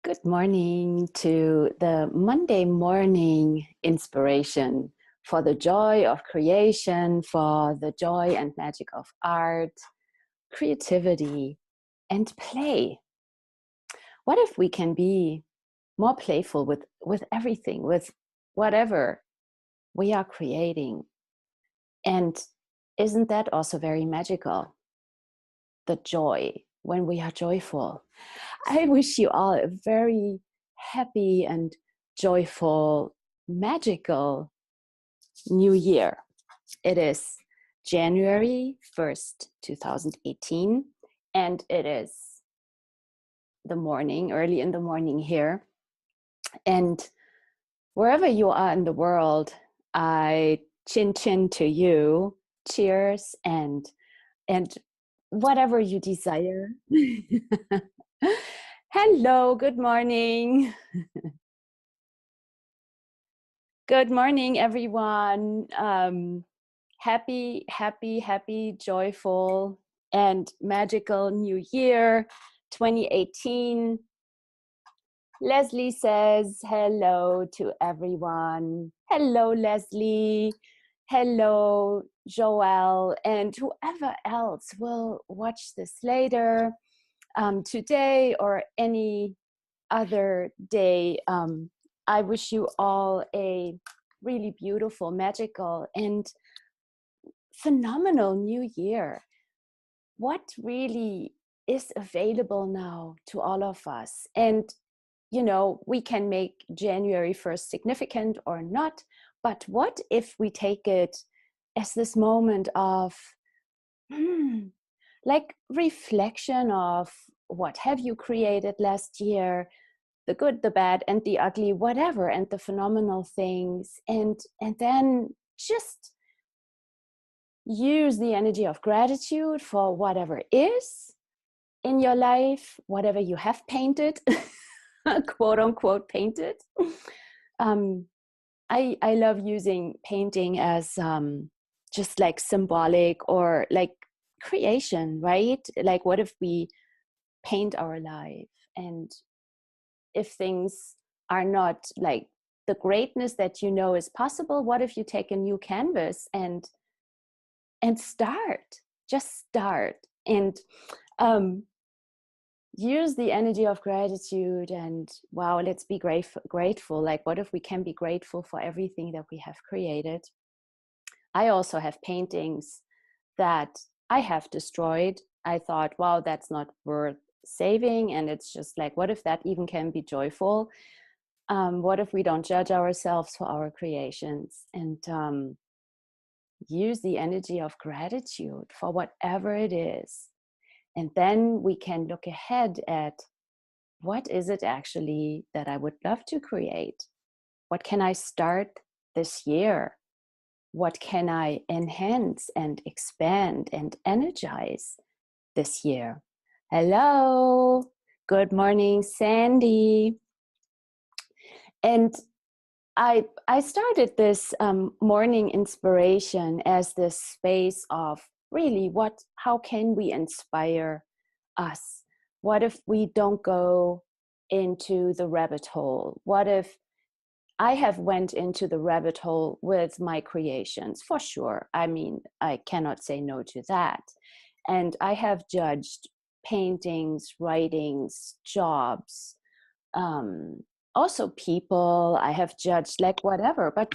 Good morning to the Monday morning inspiration for the joy of creation, for the joy and magic of art, creativity, and play. What if we can be more playful with everything, with whatever we are creating? And isn't that also very magical? The joy, when we are joyful. I wish you all a very happy and joyful, magical new year. It is January 1st, 2018, and it is the morning, early in the morning here. And wherever you are in the world, I chin chin to you. Cheers and whatever you desire. Hello, good morning. Good morning, everyone. Happy, joyful, and magical new year 2018. Leslie says hello to everyone. Hello, Leslie. Hello, Joelle, and whoever else will watch this later, today or any other day. I wish you all a really beautiful, magical, and phenomenal new year. What really is available now to all of us? And, you know, we can make January 1st significant or not, but what if we take it as this moment of like reflection of what have you created last year, the good, the bad, and the ugly, whatever, and the phenomenal things, and then just use the energy of gratitude for whatever is in your life, whatever you have painted, quote unquote painted. I love using painting as just like symbolic or like creation, right? Like what if we paint our life, and if things are not like the greatness that you know is possible, what if you take a new canvas and start, just start, and use the energy of gratitude. And wow, let's be grateful. Like what if we can be grateful for everything that we have created? I also have paintings that I have destroyed. I thought, wow, that's not worth saving. And it's just like, what if that even can be joyful? What if we don't judge ourselves for our creations, and use the energy of gratitude for whatever it is? And then we can look ahead at what is it actually that I would love to create? What can I start this year? What can I enhance and expand and energize this year? Hello, good morning, Sandy. And I started this morning inspiration as this space of really how can we inspire us? What if we don't go into the rabbit hole? What if I have went into the rabbit hole with my creations, for sure. I mean, I cannot say no to that. And I have judged paintings, writings, jobs, also people. I have judged like whatever. But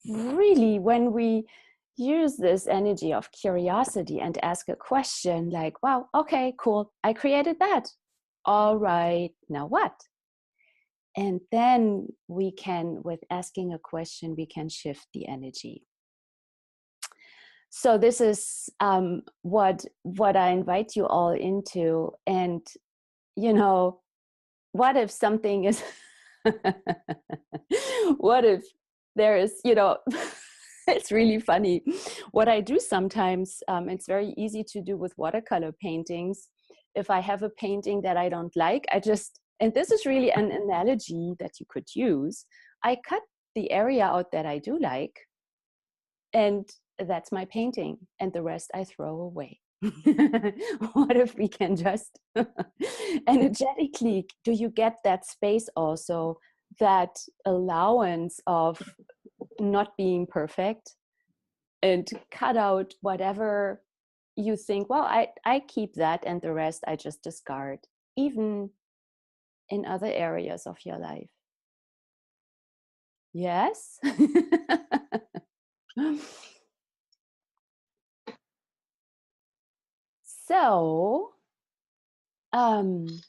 really, when we use this energy of curiosity and ask a question like, wow, okay, cool, I created that. All right, now what? And then we can, with asking a question, we can shift the energy. So this is what I invite you all into. And, you know, what if something is, what if there is, you know, it's really funny. What I do sometimes, it's very easy to do with watercolor paintings. If I have a painting that I don't like, and this is really an analogy that you could use, I cut the area out that I do like, and that's my painting, and the rest I throw away. What if we can just energetically, do you get that space also, that allowance of not being perfect, and cut out whatever you think, well, I keep that and the rest I just discard, even in other areas of your life? Yes. So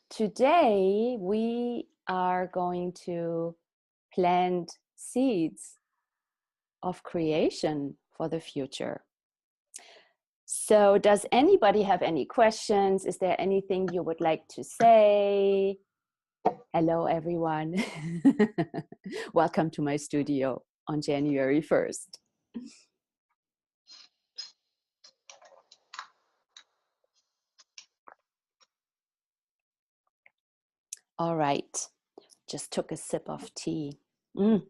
today we are going to plant seeds of creation for the future. So does anybody have any questions? Is there anything you would like to say? Hello, everyone. Welcome to my studio on January 1st. All right. Just took a sip of tea. It's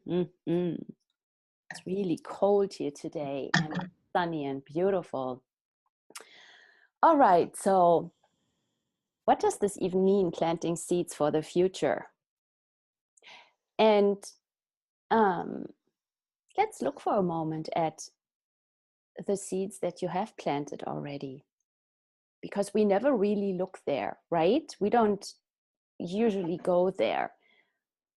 really cold here today and sunny and beautiful. All right. So what does this even mean, planting seeds for the future? And let's look for a moment at the seeds that you have planted already, because we never really look there, right? We don't usually go there.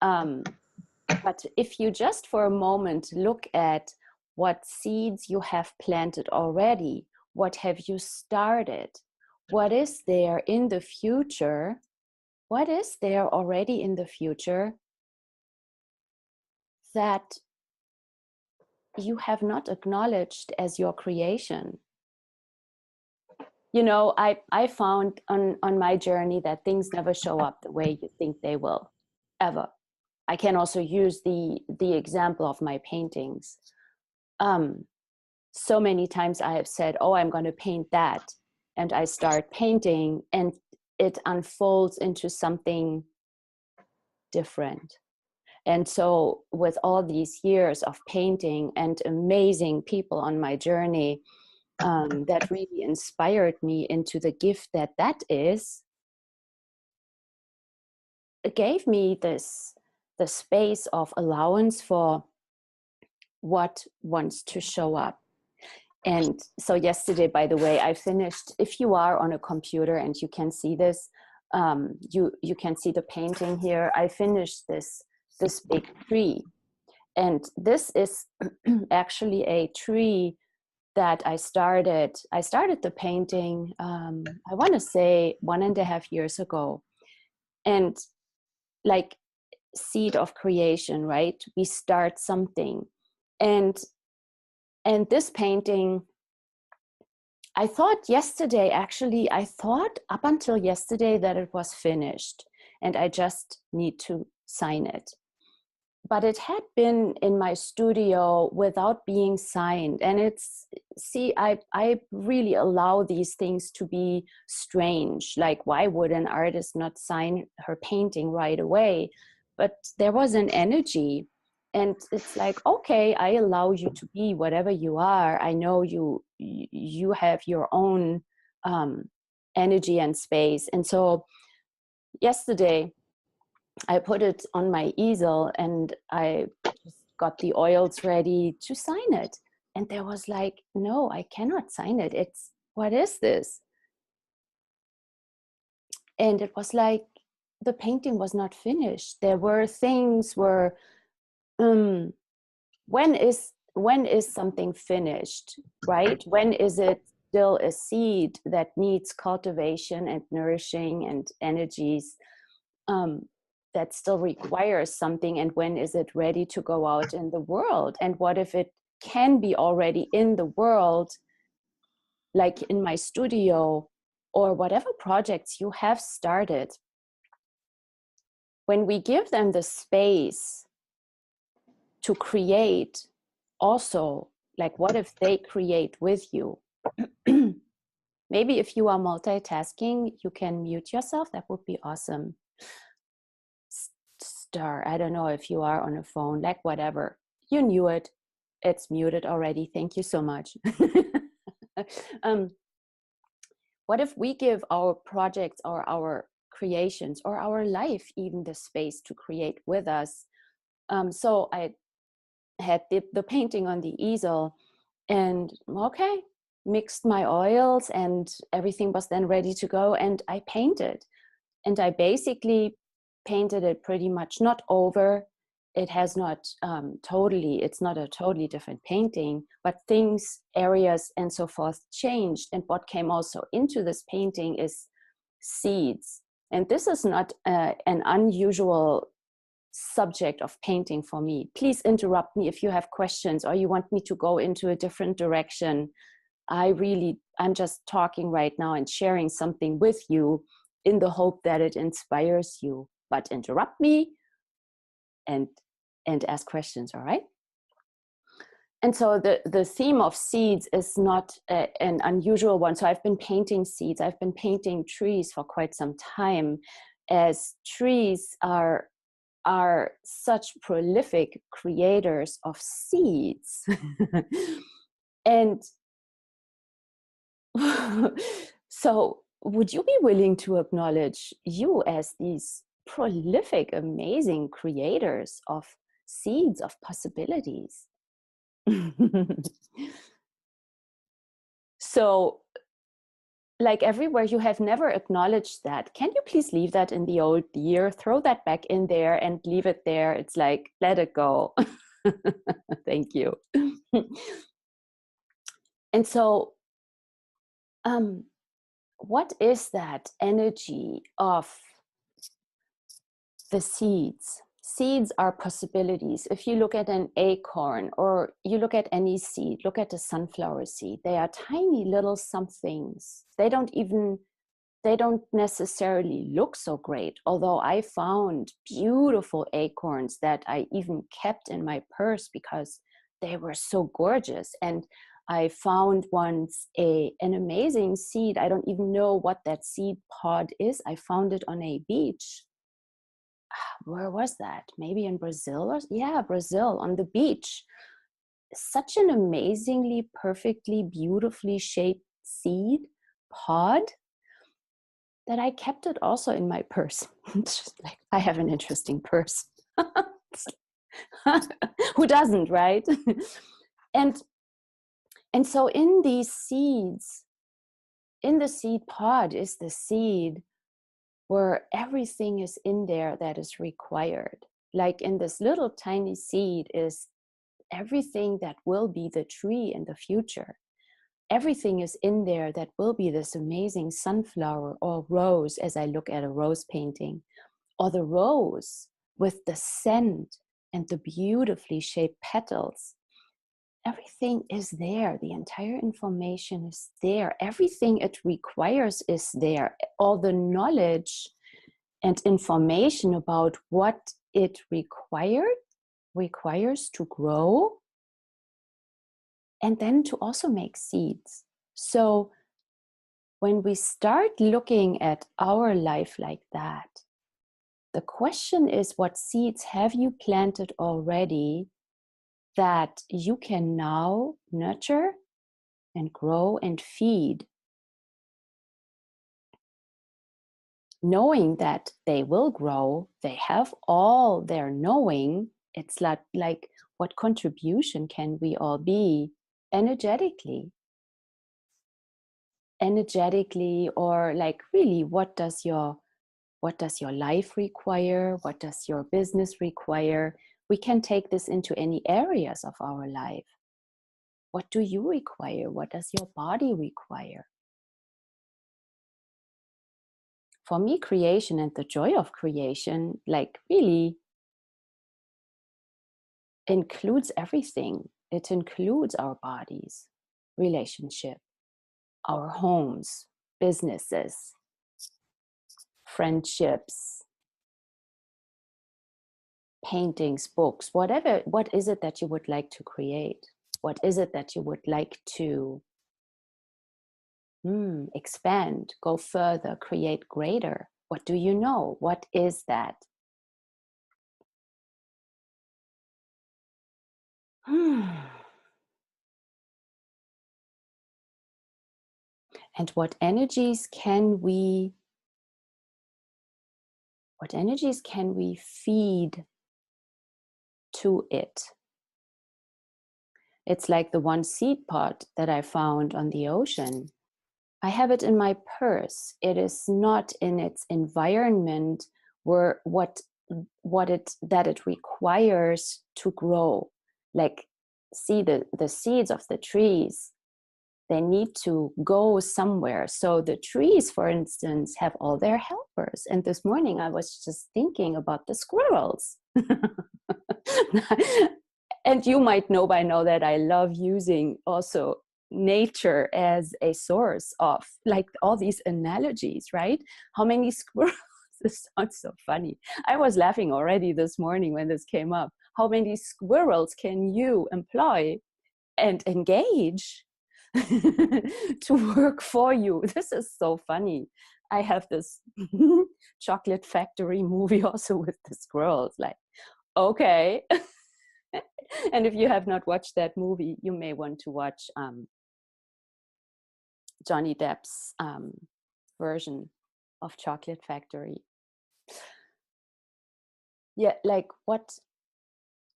But if you just for a moment look at what seeds you have planted already, what have you started, what is there in the future, what is there already in the future that you have not acknowledged as your creation? You know, I found on my journey that things never show up the way you think they will, ever. I can also use the example of my paintings. So many times I have said, oh, I'm going to paint that. And I start painting and it unfolds into something different. And so with all these years of painting and amazing people on my journey, that really inspired me into the gift that is, it gave me the space of allowance for what wants to show up. And so yesterday, by the way, I finished, if you are on a computer and you can see this, you can see the painting here. I finished this big tree. And this is actually a tree that I started the painting, I want to say 1.5 years ago. And like seed of creation, right? We start something. And this painting, I thought up until yesterday that it was finished and I just need to sign it. But it had been in my studio without being signed. And I really allow these things to be strange. Like, why would an artist not sign her painting right away? But there was an energy. And it's like, okay, I allow you to be whatever you are. I know you have your own energy and space. And so yesterday, I put it on my easel and I just got the oils ready to sign it. And there was like, no, I cannot sign it. What is this? And it was like, the painting was not finished. There were things where, when is something finished, right? When is it still a seed that needs cultivation and nourishing and energies? That still requires something, and when is it ready to go out in the world? And what if it can be already in the world, like in my studio or whatever projects you have started? When we give them the space to create, also, like, what if they create with you? Maybe if you are multitasking, you can mute yourself. That would be awesome. I don't know if you are on a phone, like whatever. You knew it. It's muted already. Thank you so much. What if we give our projects or our creations or our life even the space to create with us? So I had the painting on the easel, and okay, mixed my oils and everything was then ready to go, and I painted. And I basically painted it pretty much not over. It has not it's not a totally different painting, but things, areas, and so forth changed. And what came also into this painting is seeds. And this is not an unusual subject of painting for me. Please interrupt me if you have questions or you want me to go into a different direction. I'm just talking right now and sharing something with you in the hope that it inspires you. But interrupt me and ask questions, all right? And so the theme of seeds is not an unusual one. So I've been painting seeds. I've been painting trees for quite some time, as trees are such prolific creators of seeds. And so would you be willing to acknowledge you as these prolific, amazing creators of seeds, of possibilities? So, like everywhere, you have never acknowledged that. Can you please leave that in the old year? Throw that back in there and leave it there. It's like, let it go. Thank you. And so, what is that energy of the seeds? Seeds are possibilities. If you look at an acorn or you look at any seed, look at a sunflower seed, they are tiny little somethings. They don't necessarily look so great, although I found beautiful acorns that I even kept in my purse because they were so gorgeous. And I found once an amazing seed. I don't even know what that seed pod is. I found it on a beach. Where was that? Maybe in Brazil? Yeah, Brazil, on the beach. Such an amazingly, perfectly, beautifully shaped seed pod that I kept it also in my purse. It's just like, I have an interesting purse. Who doesn't, right? and so in these seeds, in the seed pod is the seed where everything is in there that is required. Like in this little tiny seed is everything that will be the tree in the future. Everything is in there that will be this amazing sunflower or rose, as I look at a rose painting, or the rose with the scent and the beautifully shaped petals. Everything is there. The entire information is there. Everything it requires is there. All the knowledge and information about what it requires to grow, and then to also make seeds. So when we start looking at our life like that, the question is, what seeds have you planted already that you can now nurture and grow and feed, knowing that they will grow, they have all their knowing. It's like what contribution can we all be energetically, or like really, what does your life require? What does your business require? We can take this into any areas of our life. What do you require? What does your body require? For me, creation and the joy of creation, like really includes everything. It includes our bodies, relationship, our homes, businesses, friendships, paintings, books, whatever. What is it that you would like to create? What is it that you would like to expand, go further, create greater? What do you know? What is that? And what energies can we feed to it? It's like the one seed pod that I found on the ocean. I have it in my purse. It is not in its environment where that it requires to grow. Like, see the seeds of the trees, they need to go somewhere. So the trees, for instance, have all their helpers. And this morning I was just thinking about the squirrels. And you might know by now that I love using also nature as a source of like all these analogies, right? How many squirrels? This sounds so funny. I was laughing already this morning when this came up. How many squirrels can you employ and engage to work for you? This is so funny. I have this Chocolate Factory movie also with the squirrels. Like, okay. And if you have not watched that movie, you may want to watch Johnny Depp's version of Chocolate Factory. Yeah, like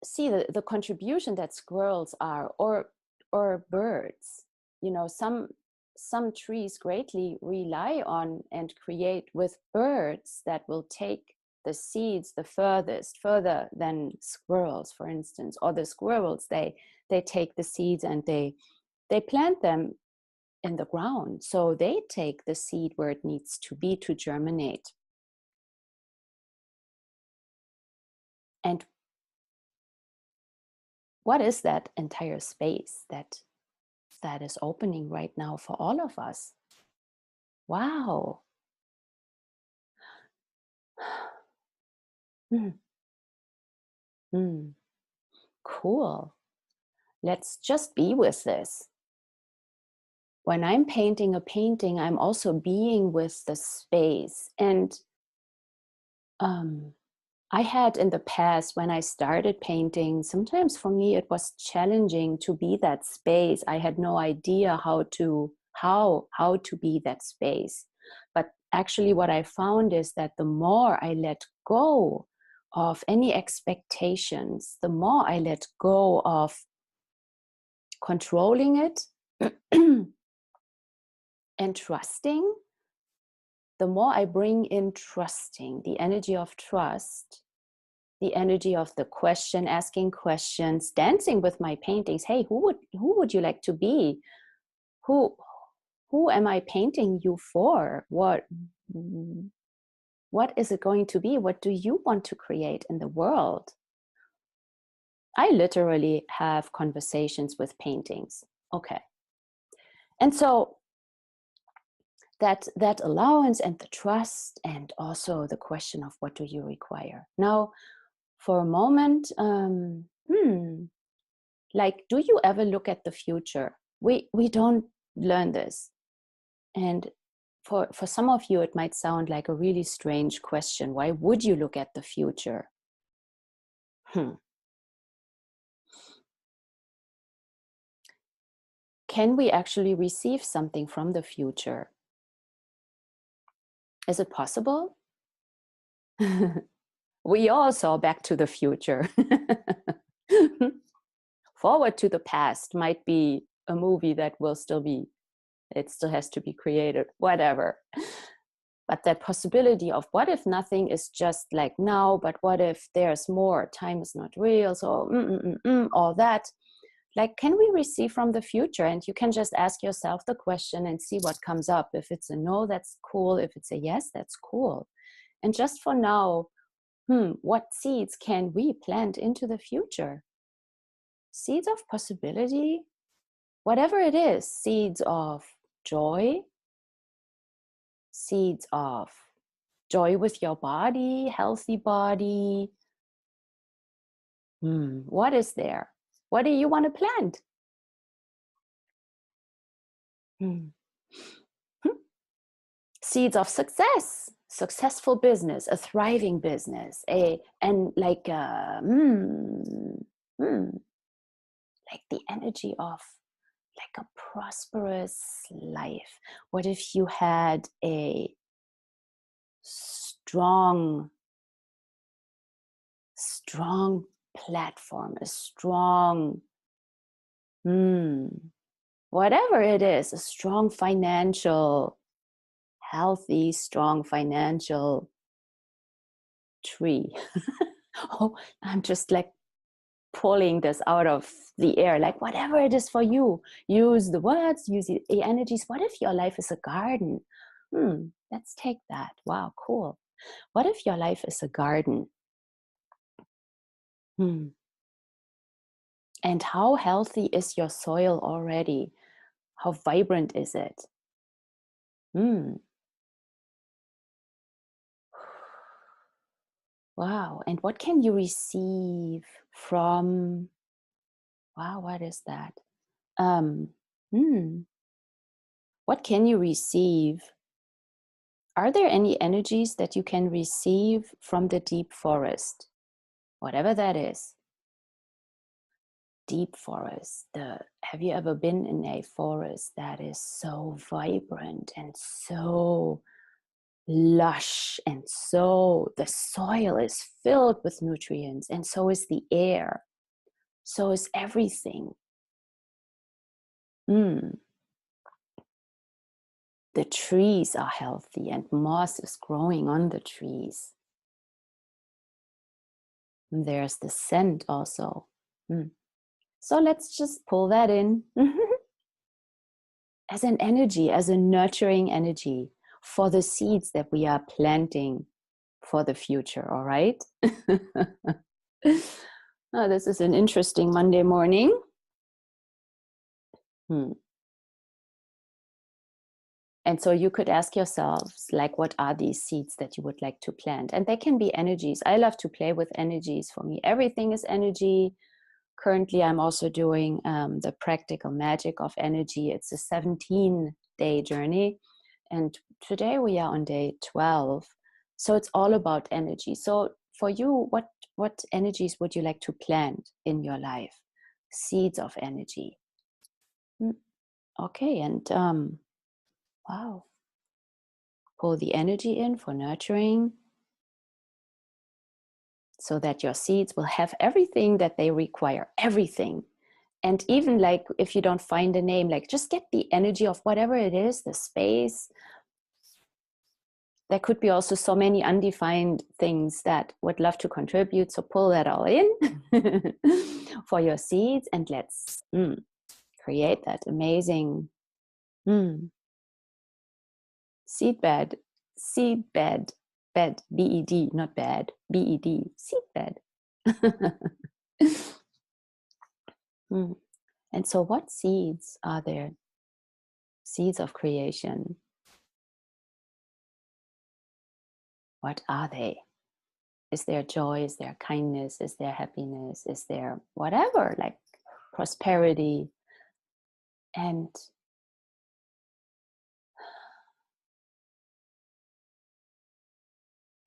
see the contribution that squirrels are, or birds. You know, some trees greatly rely on and create with birds that will take the seeds the further than squirrels, for instance. Or the squirrels, they take the seeds and they plant them in the ground. So they take the seed where it needs to be to germinate. And what is that entire space that is opening right now for all of us? Wow. Mm. Mm. Cool. Let's just be with this. When I'm painting a painting, I'm also being with the space. And I had in the past, when I started painting, sometimes for me it was challenging to be that space. I had no idea how to be that space. But actually what I found is that the more I let go of any expectations, the more I let go of controlling it and trusting, the more I bring in trusting, the energy of trust, the energy of the question, asking questions, dancing with my paintings. Hey, who would you like to be? Who am I painting you for? What is it going to be? What do you want to create in the world? I literally have conversations with paintings. Okay. And so that allowance and the trust, and also the question of what do you require? Now, for a moment, like, do you ever look at the future? We don't learn this. And for some of you, it might sound like a really strange question. Why would you look at the future? Can we actually receive something from the future? Is it possible? We all saw Back to the Future. Forward to the Past might be a movie that will still be, it still has to be created, whatever. But that possibility of what if nothing is just like now, but what if there's more, time is not real, so all that. Like, can we receive from the future? And you can just ask yourself the question and see what comes up. If it's a no, that's cool. If it's a yes, that's cool. And just for now, what seeds can we plant into the future? Seeds of possibility, whatever it is, seeds of joy, seeds of joy with your body, healthy body. What is there? What do you want to plant? Seeds of success, successful business, a thriving business, like the energy of like a prosperous life? What if you had a strong platform, a strong, whatever it is, a strong financial, healthy, strong financial tree. Oh, I'm just like pulling this out of the air, like whatever it is for you, use the words, use the energies. What if your life is a garden? Let's take that. Wow, cool. What if your life is a garden? And how healthy is your soil already? How vibrant is it? Wow. And what can you receive from, wow, what is that? What can you receive? Are there any energies that you can receive from the deep forest? Whatever that is. Deep forest. Have you ever been in a forest that is so vibrant and so lush, and so the soil is filled with nutrients, and so is the air, so is everything. The trees are healthy and moss is growing on the trees. And there's the scent also. So let's just pull that in as an energy, as a nurturing energy for the seeds that we are planting for the future, all right? Oh, this is an interesting Monday morning. And so you could ask yourselves, like, what are these seeds that you would like to plant? And they can be energies. I love to play with energies. For me, everything is energy. Currently, I'm also doing the practical magic of energy. It's a 17-day journey. And today we are on day 12. So it's all about energy. So for you, what energies would you like to plant in your life? Seeds of energy. Okay, and wow. Pull the energy in for nurturing so that your seeds will have everything that they require, everything. And even like if you don't find a name, like just get the energy of whatever it is, the space. There could be also so many undefined things that would love to contribute. So pull that all in for your seeds, and let's create that amazing seed bed, bed, B-E-D, not bad, B-E-D, seed bed. And so what seeds are there? Seeds of creation. What are they? Is there joy? Is there kindness? Is there happiness? Is there whatever, like prosperity? And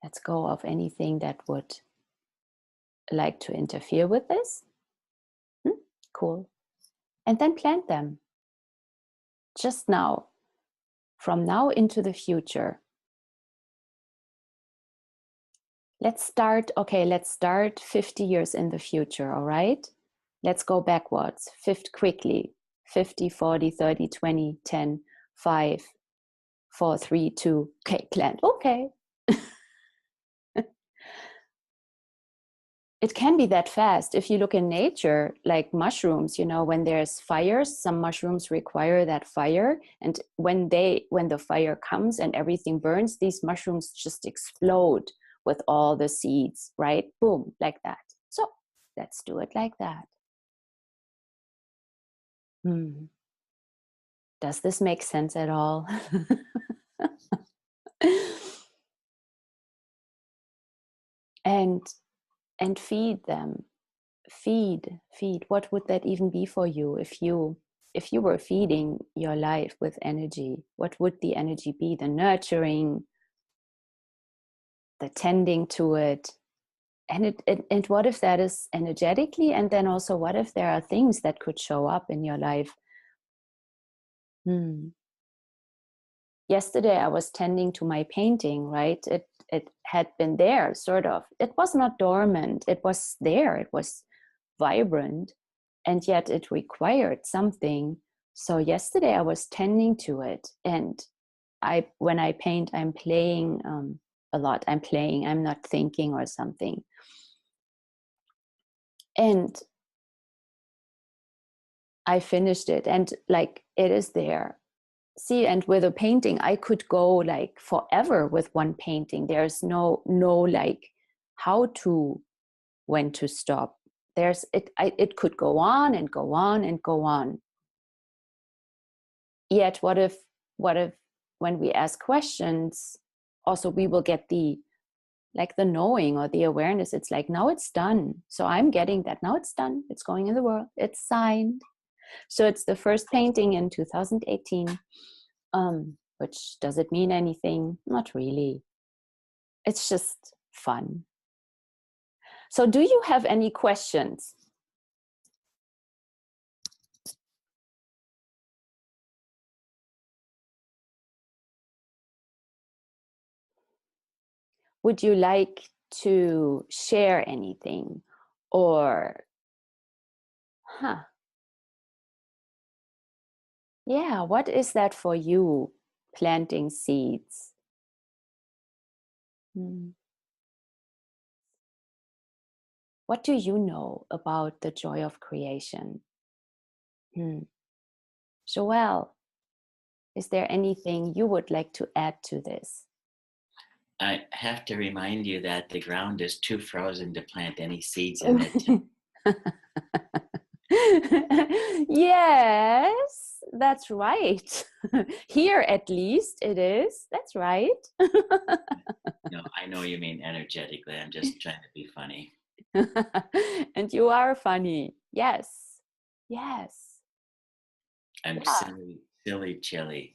let's go of anything that would like to interfere with this. Cool. And then plant them. Just now. From now into the future. Let's start 50 years in the future, all right? Let's go backwards, quickly. 50, 40, 30, 20, 10, 5, 4, 3, 2, okay, plant, okay. It can be that fast. If you look in nature, like mushrooms, when there's fires, some mushrooms require that fire. And when the fire comes and everything burns, these mushrooms just explode with all the seeds, right? Boom, like that. So let's do it like that. Does this make sense at all? And feed them. Feed. What would that even be for you if you were feeding your life with energy? What would the energy be? The nurturing, the tending to it. And what if that is energetically? And then also, what if there are things that could show up in your life Hmm. Yesterday I was tending to my painting, right? It had been there, sort of. It was not dormant. It was there. It was vibrant, and yet it required something. So yesterday I was tending to it, and when I paint, I'm playing a lot. I'm playing. I'm not thinking or something. And I finished it, and like it is there. See, and with a painting I could go like forever with one painting. There's no like how to, when to stop. There's it could go on and go on and go on. Yet what if when we ask questions, also we will get the, like, the knowing or the awareness. It's like, now it's done. So I'm getting that now it's done, it's going in the world, it's signed. So it's the first painting in 2018. Which, does it mean anything? Not really. It's just fun. So do you have any questions? Would you like to share anything? Or, yeah, what is that for you, planting seeds? What do you know about the joy of creation? Joelle, is there anything you would like to add to this? I have to remind you that the ground is too frozen to plant any seeds in it. Yes, that's right. Here, at least, it is. That's right. No, I know you mean energetically. I'm just trying to be funny. And you are funny. Yes. Yes. I'm Yeah. silly chilly.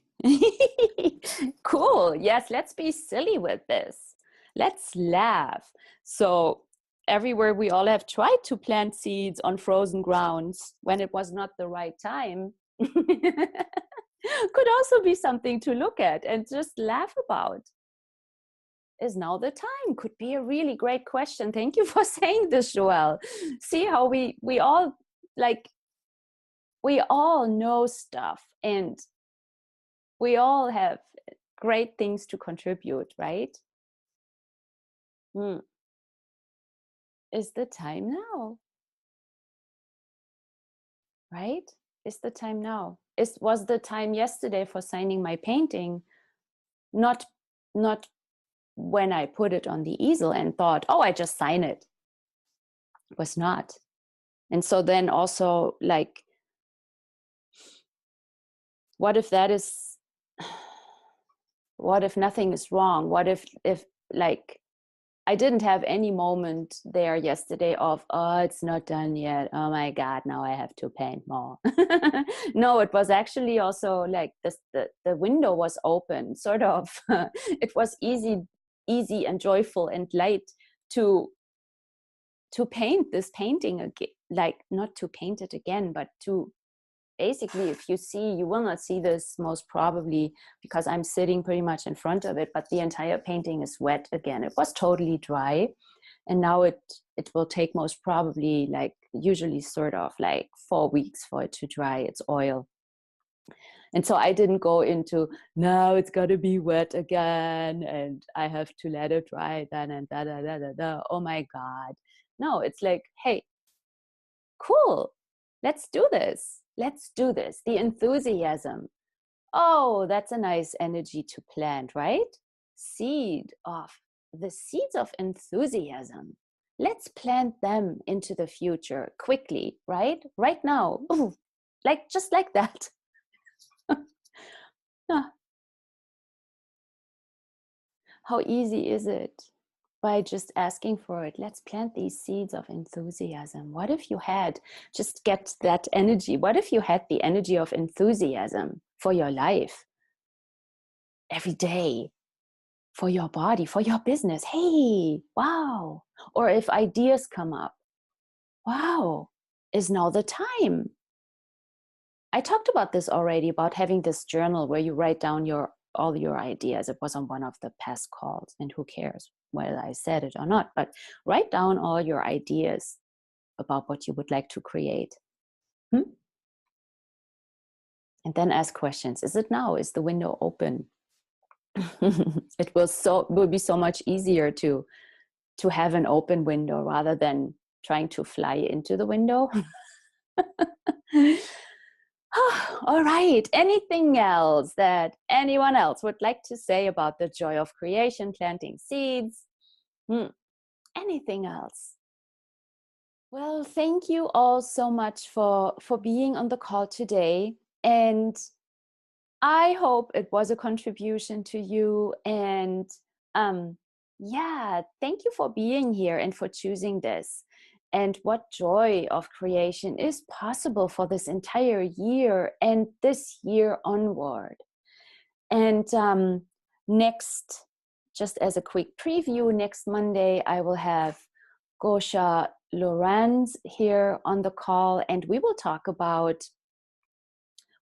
Cool. Yes, let's be silly with this. Let's laugh. So, everywhere we all have tried to plant seeds on frozen grounds when it was not the right time could also be something to look at and just laugh about. Is now the time? Could be a really great question. Thank you for saying this, Joelle. See how we all, like, we all know stuff, and we all have great things to contribute, right? Is the time now? Right? Is the time now? Was the time yesterday for signing my painting? Not when I put it on the easel and thought, oh, I just sign it. It was not. And so then also, like, what if that is, what if nothing is wrong? What if like, I didn't have any moment there yesterday of, oh, it's not done yet. Oh my God, now I have to paint more. No, it was actually also like this, the window was open, sort of. It was easy and joyful and light to paint this painting again, like, not to paint it again, but to basically, if you see, you will not see this most probably because I'm sitting pretty much in front of it, but the entire painting is wet again. It was totally dry, and now it will take most probably, like, usually sort of like 4 weeks for it to dry. It's oil. And so I didn't go into, now it's got to be wet again and I have to let it dry then and da da da da da. Oh my God. No, it's like, hey, cool, let's do this. Let's do this. The enthusiasm. Oh, that's a nice energy to plant, right? The seeds of enthusiasm. Let's plant them into the future quickly, right? Right now. Ooh, like, just like that. How easy is it? By just asking for it. Let's plant these seeds of enthusiasm. What if you had, just get that energy? What if you had the energy of enthusiasm for your life every day, for your body, for your business? Hey, wow. Or if ideas come up, wow, is now the time. I talked about this already, about having this journal where you write down all your ideas. It was on one of the past calls, and who cares whether I said it or not, but write down all your ideas about what you would like to create. Hmm? And then ask questions. Is it now? Is the window open? It will be so much easier to have an open window rather than trying to fly into the window. All right. Anything else that anyone else would like to say about the joy of creation, planting seeds? Anything else? Well, thank you all so much for being on the call today. And I hope it was a contribution to you. And yeah, thank you for being here and for choosing this. And what joy of creation is possible for this entire year and this year onward. And next, just as a quick preview, next Monday, I will have Gosha Lorenz here on the call, and we will talk about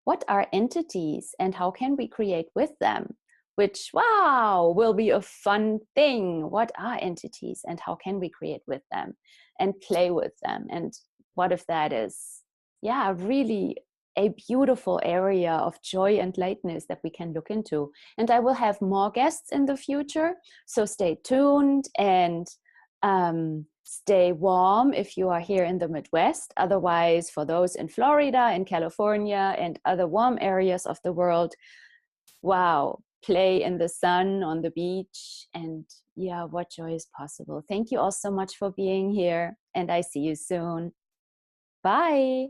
what are entities and how can we create with them, which, wow, will be a fun thing. What are entities and how can we create with them and play with them? And what if that is, yeah, really a beautiful area of joy and lightness that we can look into. And I will have more guests in the future, so stay tuned and stay warm if you are here in the Midwest. Otherwise, for those in Florida and California and other warm areas of the world, wow, play in the sun on the beach. And yeah, what joy is possible. Thank you all so much for being here, and I see you soon. Bye.